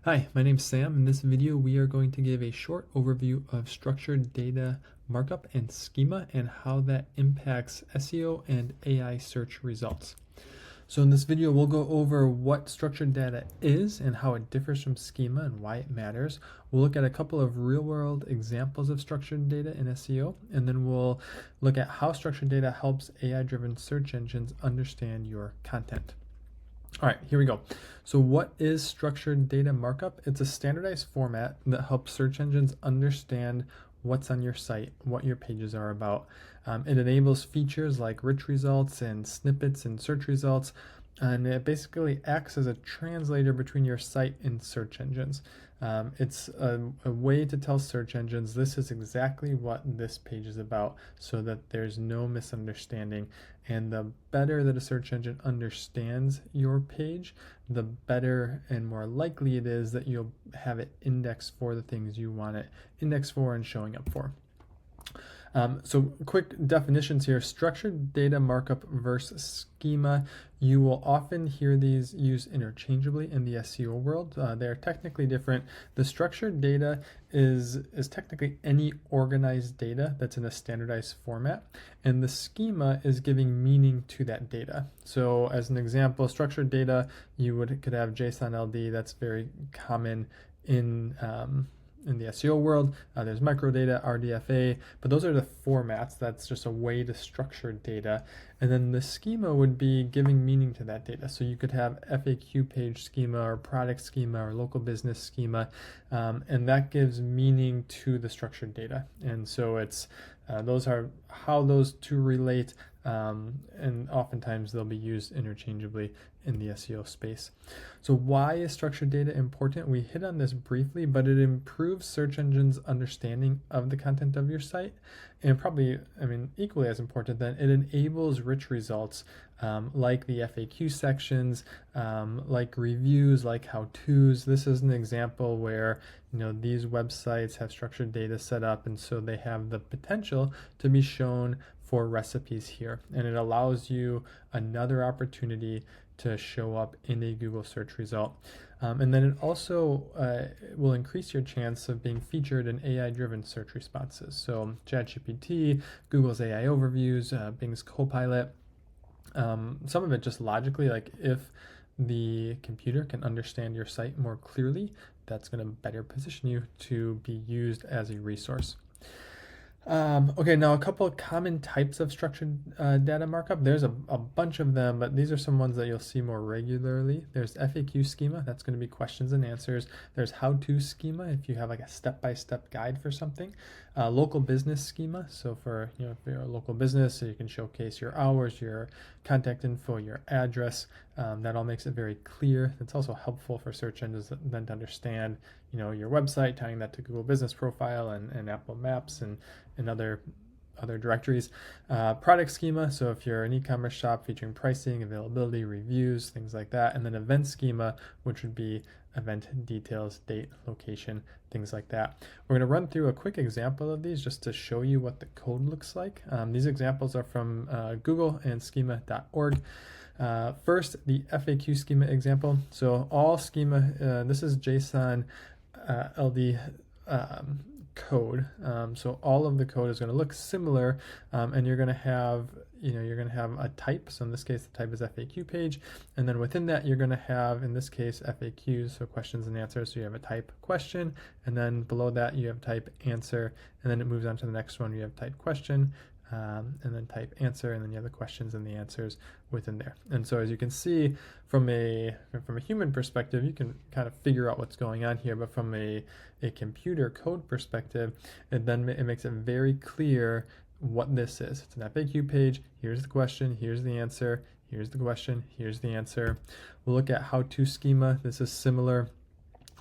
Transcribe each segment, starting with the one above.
Hi, my name's Sam. In this video, we are going to give a short overview of structured data markup and schema and how that impacts SEO and AI search results. So in this video, we'll go over what structured data is and how it differs from schema and why it matters. We'll look at a couple of real-world examples of structured data in SEO, and then we'll look at how structured data helps AI-driven search engines understand your content. All right, here we go. So what is structured data markup? It's a standardized format that helps search engines understand what's on your site, what your pages are about. It enables features like rich results and snippets in search results, and it basically acts as a translator between your site and search engines. It's a way to tell search engines this is exactly what this page is about so that there's no misunderstanding. And the better that a search engine understands your page, the better and more likely it is that you'll have it indexed for the things you want it indexed for and showing up for. So quick definitions here: structured data markup versus schema. You will often hear these used interchangeably in the SEO world. They're technically different. The structured data is technically any organized data that's in a standardized format, and the schema is giving meaning to that data. So as an example, structured data, you could have JSON-LD. That's very common in the SEO world. There's Microdata, RDFa, but those are the formats. That's just a way to structure data. And then the schema would be giving meaning to that data. So you could have FAQ page schema or product schema or local business schema, and that gives meaning to the structured data. And so it's those are how those two relate, and oftentimes they'll be used interchangeably in the SEO space. So why is structured data important? We hit on this briefly, but it improves search engines' understanding of the content of your site. And probably, equally as important, that it enables rich results like the FAQ sections, like reviews, like how-tos. This is an example where these websites have structured data set up, and so they have the potential to be shown for recipes here, and it allows you another opportunity to show up in a Google search result. And then it also will increase your chance of being featured in AI-driven search responses. So ChatGPT, Google's AI overviews, Bing's Copilot. Some of it just logically, like if the computer can understand your site more clearly, that's going to better position you to be used as a resource. Okay, now a couple of common types of structured data markup. There's a bunch of them, but these are some ones that you'll see more regularly. There's FAQ schema, that's going to be questions and answers. There's how-to schema, if you have like a step-by-step guide for something. Local business schema, so for if you're a local business, so you can showcase your hours, your contact info, your address. That all makes it very clear. It's also helpful for search engines then to understand your website, tying that to Google Business Profile and Apple Maps and other directories. Product schema, so if you're an e-commerce shop featuring pricing, availability, reviews, things like that. And then event schema, which would be event details, date, location, things like that. We're going to run through a quick example of these just to show you what the code looks like. These examples are from Google and schema.org. First, the FAQ schema example. So all schema, this is JSON-LD code. So all of the code is going to look similar, and you're going to have a type. So in this case, the type is FAQ page, and then within that, you're going to have, in this case, FAQs, so questions and answers. So you have a type question, and then below that you have type answer, and then it moves on to the next one. You have type question, and then type answer, and then you have the questions and the answers within there. And so as you can see from a human perspective, you can kind of figure out what's going on here, but from a computer code perspective, it makes it very clear what this is. It's an FAQ page. Here's the question, here's the answer, here's the question, here's the answer. We'll look at how-to schema. This is similar,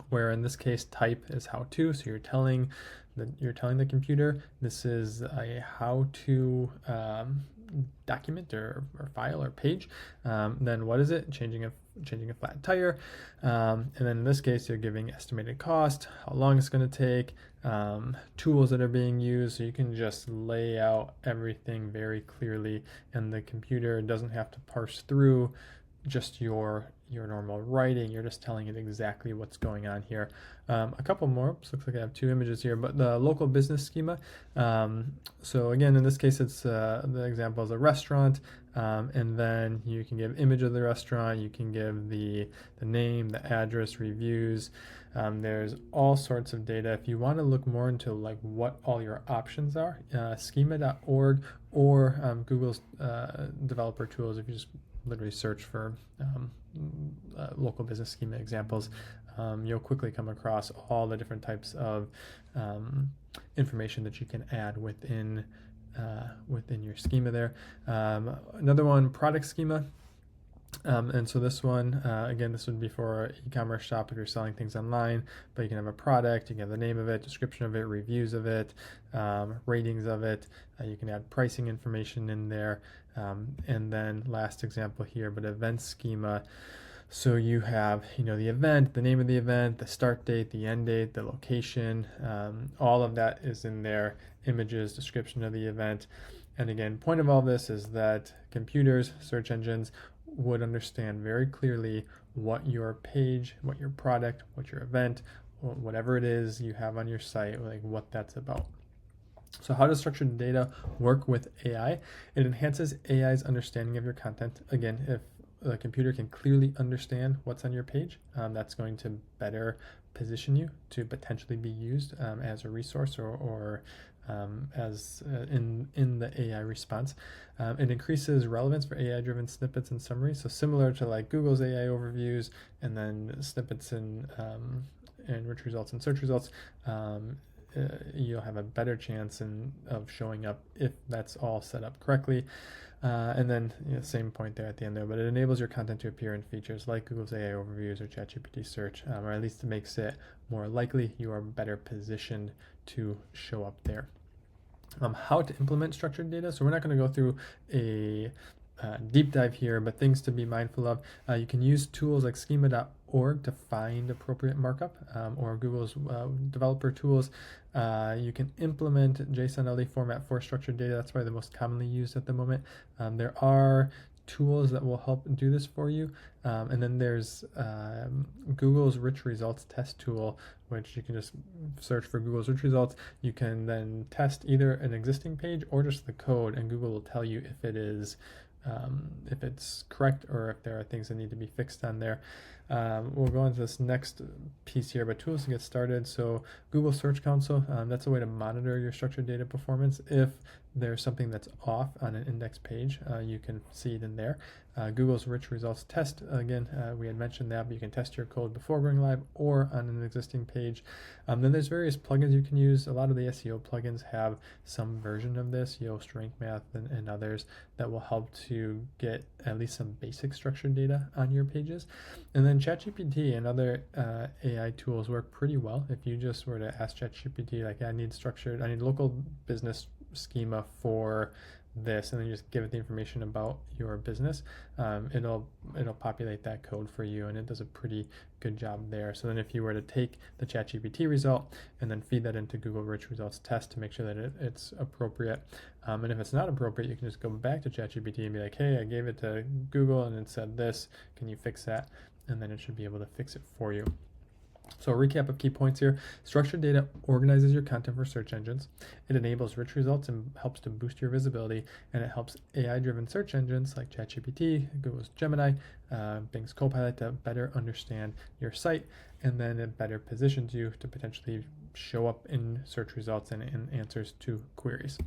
where in this case type is how-to, so you're telling the computer this is a how-to document or file or page. Then what is it? Changing a flat tire. And then in this case, you're giving estimated cost, how long it's going to take, tools that are being used, so you can just lay out everything very clearly, and the computer doesn't have to parse through just your your normal writing. You're just telling it exactly what's going on here. A couple more. Looks like I have 2 images here, but the local business schema. So again, in this case, it's the example is a restaurant, and then you can give image of the restaurant. You can give the name, the address, reviews. There's all sorts of data. If you want to look more into like what all your options are, schema.org or Google's developer tools. If you just literally search for local business schema examples, you'll quickly come across all the different types of information that you can add within your schema there. Another one, product schema. And so this one, again, this would be for an e-commerce shop if you're selling things online, but you can have a product, you can have the name of it, description of it, reviews of it, ratings of it. You can add pricing information in there. And then last example here, but event schema. So you have, the event, the name of the event, the start date, the end date, the location, all of that is in there, images, description of the event. And again, point of all this is that computers, search engines would understand very clearly what your page, what your product, what your event, whatever it is you have on your site, like what that's about. So how does structured data work with AI? It enhances AI's understanding of your content. Again, if the computer can clearly understand what's on your page, that's going to better position you to potentially be used as a resource or as in the AI response. It increases relevance for AI-driven snippets and summaries. So similar to like Google's AI overviews and then snippets in rich results and search results, you'll have a better chance of showing up if that's all set up correctly. And then same point there at the end there, but it enables your content to appear in features like Google's AI overviews or ChatGPT search, or at least it makes it more likely you are better positioned to show up there. How to implement structured data. So we're not going to go through a deep dive here, but things to be mindful of. You can use tools like schema.org to find appropriate markup, or Google's developer tools. You can implement JSON-LD format for structured data. That's probably the most commonly used at the moment. There are tools that will help do this for you. And then there's Google's rich results test tool, which you can just search for Google's rich results. You can then test either an existing page or just the code, and Google will tell you if it is if it's correct or if there are things that need to be fixed on there. We'll go into this next piece here, but tools to get started. So Google Search Console, that's a way to monitor your structured data performance. If there's something that's off on an index page, you can see it in there. Google's rich results test, again, we had mentioned that, but you can test your code before going live or on an existing page. Then there's various plugins you can use. A lot of the SEO plugins have some version of this, Yoast, Rank Math, and others that will help to get at least some basic structured data on your pages. And then ChatGPT and other AI tools work pretty well. If you just were to ask ChatGPT, like, I need local business schema for this, and then you just give it the information about your business, it'll populate that code for you, and it does a pretty good job there. So then if you were to take the ChatGPT result and then feed that into Google Rich Results Test to make sure that it's appropriate, and if it's not appropriate, you can just go back to ChatGPT and be like, hey, I gave it to Google and it said this, can you fix that? And then it should be able to fix it for you. So a recap of key points here. Structured data organizes your content for search engines. It enables rich results and helps to boost your visibility. And it helps AI-driven search engines like ChatGPT, Google's Gemini, Bing's Copilot to better understand your site. And then it better positions you to potentially show up in search results and in answers to queries.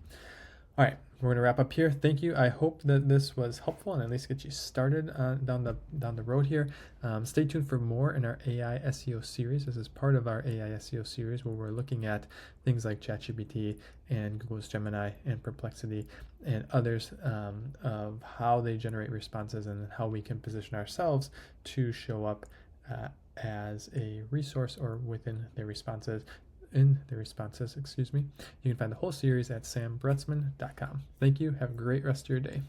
All right, we're going to wrap up here. Thank you. I hope that this was helpful and at least get you started down the road here. Stay tuned for more in our AI SEO series. This is part of our AI SEO series where we're looking at things like ChatGPT and Google's Gemini and Perplexity and others of how they generate responses and how we can position ourselves to show up as a resource or within their responses. You can find the whole series at sambretzman.com. Thank you. Have a great rest of your day.